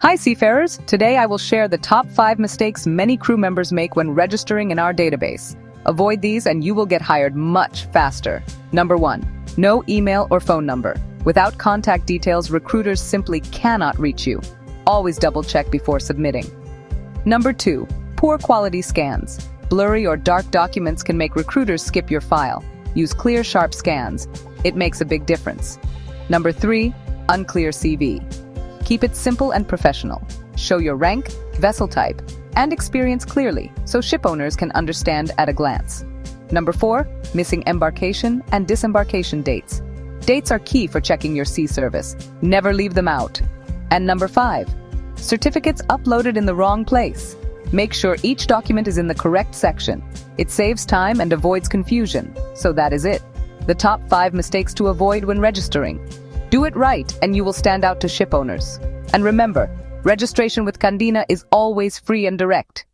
Hi Seafarers! Today I will share the top 5 mistakes many crew members make when registering in our database. Avoid these and you will get hired much faster. Number 1. No email or phone number. Without contact details, recruiters simply cannot reach you. Always double-check before submitting. Number 2. Poor quality scans. Blurry or dark documents can make recruiters skip your file. Use clear, sharp scans. It makes a big difference. Number 3. Unclear CV. Keep it simple and professional. Show your rank, vessel type, and experience clearly so ship owners can understand at a glance. Number 4. Missing embarkation and disembarkation dates. Dates are key for checking your sea service. Never leave them out. And number 5. Certificates uploaded in the wrong place. Make sure each document is in the correct section. It saves time and avoids confusion. So that is it. The top 5 mistakes to avoid when registering. Do it right and you will stand out to ship owners. And remember, registration with Candina is always free and direct.